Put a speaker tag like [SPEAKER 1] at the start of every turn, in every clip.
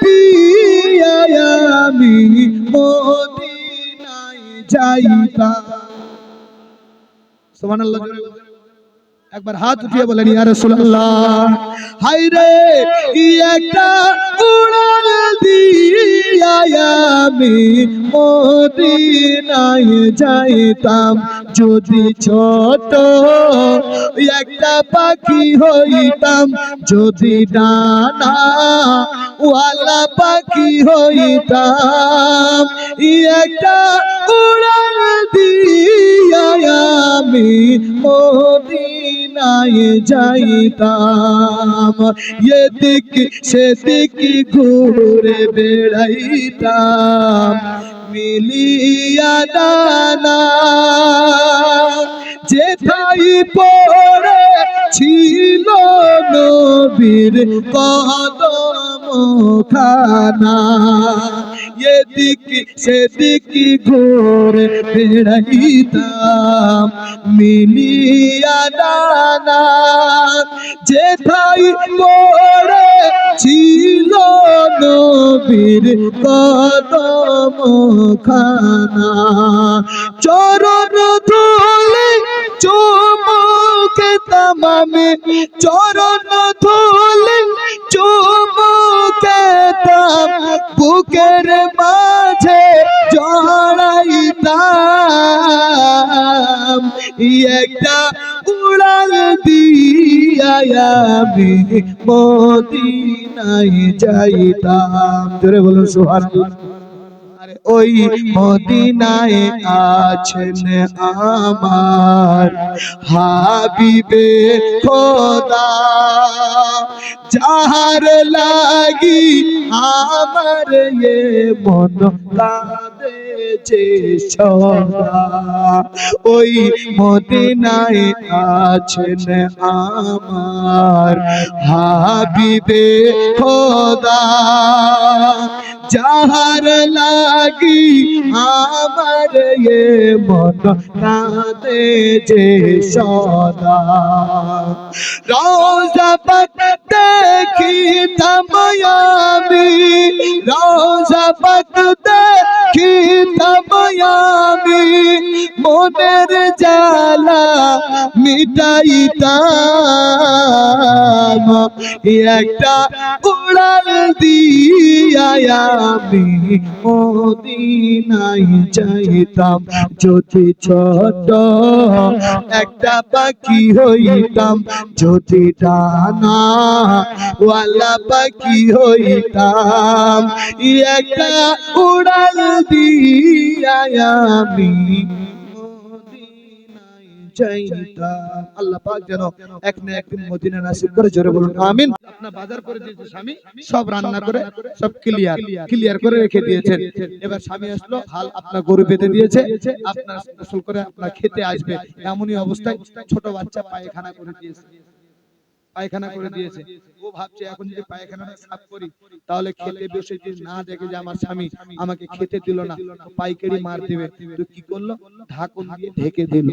[SPEAKER 1] দিয়া আমি মদিনায় যাইতাম। সুবহানাল্লাহ। একবার হাত উঠিয়ে বলেন ইয়া রাসূলুল্লাহ। হায় রে একটা উড়াল দিয়া আমি মদিনায় যাইতাম, যদি ছোট একটা পাখি হইতাম, যদি ডানা ওয়ালা পাখি হইতাম, একটা উড়াল দিয়া আমি মদিনায় যাইতাম, এদিক সেদিক ঘুরে বেড়াইতাম, মিলিয়া দানা যেথাই পড়ে ছিল নবীর কদম খানা, এদিক সেদিক ঘুরে বেড়াইতাম, মিলিয়া দানা যেথাই পড়ে ছিল নবীর কদম খানা, চরণ ধুলে চুমুকেতাম আমি, চরণ ধুলে চুমুকেতাম, বুকের মাঝে জড়াইতাম, একটা উড়াল দিয়া আমি মদিনায় যাইতাম। জোরে বলুন সুবহানাল্লাহ। আরে ওই মদিনায় আছেন আমার হাবিবে খোদা, যাহার লাগি আমার এ মন কাঁদে যে সদা, ওই মদিনায় আছেন আমার হাবিবে খোদা, যাহার লাগি আমার এ মন কাঁদে যে সদা, রওজা পাক দেখিতাম আমি, রওজা পাক দেখিতাম আমি, মনের জ্বালা মিটাইতাম, একটা উড়াল দিয়া আমি মদিনায় যাইতাম, যদি ছোট একটা পাখি হইতাম, যদি ডানা ওয়ালা পাখি হইতাম, একটা উড়াল দিয়া আমি চাইতাম। আল্লাহ পাক যেন এক না একদিন মদিনা নসিব করে, জোরে বলুন আমিন। আপনার বাজার করে দিয়েছে স্বামী, সব রান্না করে সব ক্লিয়ার করে রেখে দিয়েছেন। এবার স্বামী আসলো, হাল আপনার গরু বেঁধে দিয়েছে, আপনার গোসল করে আপনার খেতে আসবে, এমনই অবস্থায় ছোট বাচ্চা পায়খানা করে দিয়েছে, পায়খানা করে দিয়েছে। ও ভাবছে এখন যদি পায়খানাটা সাফ করি তাহলে খেতে বসে যদি না দেখে যে আমার স্বামী আমাকে খেতে দিল না, পাইকারি মার দিবে। তো কি করলো, ঢাকন দিয়ে ঢেকে দিল,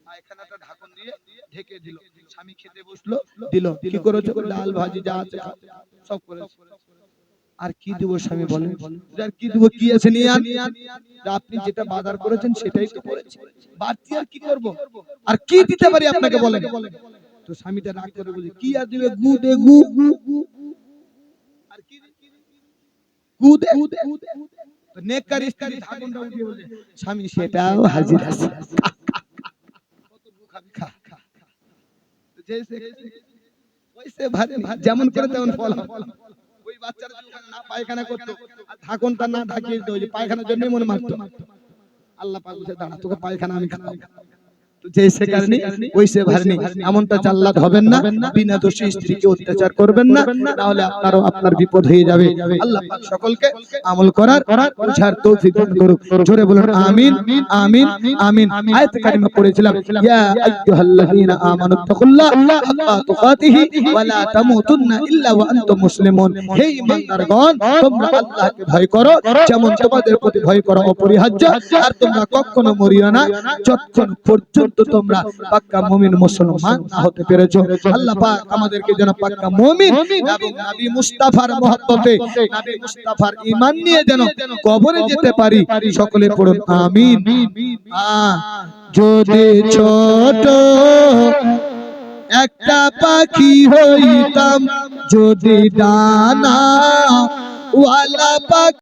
[SPEAKER 1] পায়খানাটা ঢাকন দিয়ে ঢেকে দিল। স্বামী খেতে বসলো, দিল, কি করেছে, ডাল ভাজি যা আছে সব করেছে। আর কি দিব স্বামী বলেন, আর কি দিব, কি আছে নিয়ে আন, আপনি যেটা বাজার করেছেন সেটাই তো করেছি, বাড়তি আর কি করব, আর কি দিতে পারি আপনাকে বলেন। তো স্বামীটা রাগ করে বলে, কি আর দিবে, গু দে, গু, আর কি গু দে। তো নেককার স্ত্রী ঢাকনটা উঠিয়ে বলে, স্বামী সেটাও হাজির আছে, কত গু খাবি, খা খা। তো ওইসে যেমন করে তেমন ফল। ওই বাচ্চারা যখন না পায়খানা করতো আর ঢাকনটা না ঢাকিয়ে দিত, ওই যে পায়খানার জন্যই মনে মারতো। আল্লাহ পাক বলে, দাঁড়া তোকে পায়খানা আমি খাওয়াবো। जैसे करनी वैसे भरनी, এমনটা জাল্লাদ হবেন না, বিনা দোষী স্ত্রীকে অত্যাচার করবেন না, তাহলে আপনারও আপনার বিপদ হয়ে যাবে। আল্লাহ পাক সকলকে আমল করার বুঝার তৌফিক দান করুক, জোরে বলুন আমিন আমিন আমিন। আয়াত কারিমা পড়েছিলাম, ইয়া আইয়ুহাল্লাযীনা আমানুত্তাকুল্লাহ হাক্কা তুকাতিহি ওয়া লা তামুতুন্না ইল্লা ওয়া আনতুম মুসলিমুন। হে ঈমানদারগণ, তোমরা আল্লাহকে ভয় করো যেমন তোমাদের প্রতি ভয় করা অপরিহার্য, আর তোমরা কখনো মরিও না যতক্ষণ পর্যন্ত পর্যন্ত তোমরা পাক্কা মুমিন মুসলমান না হতে পেরেছো। আল্লাহ পাক আমাদেরকে যেন পাক্কা মুমিন এবং নবী মুস্তাফার মহব্বতে নবী মুস্তাফার ঈমান নিয়ে যেন কবরে যেতে পারি। সকলে পড়ুন আমিন। যদি ছোট একটা পাখি হইতাম, যদি ডানা ওয়ালা পাখি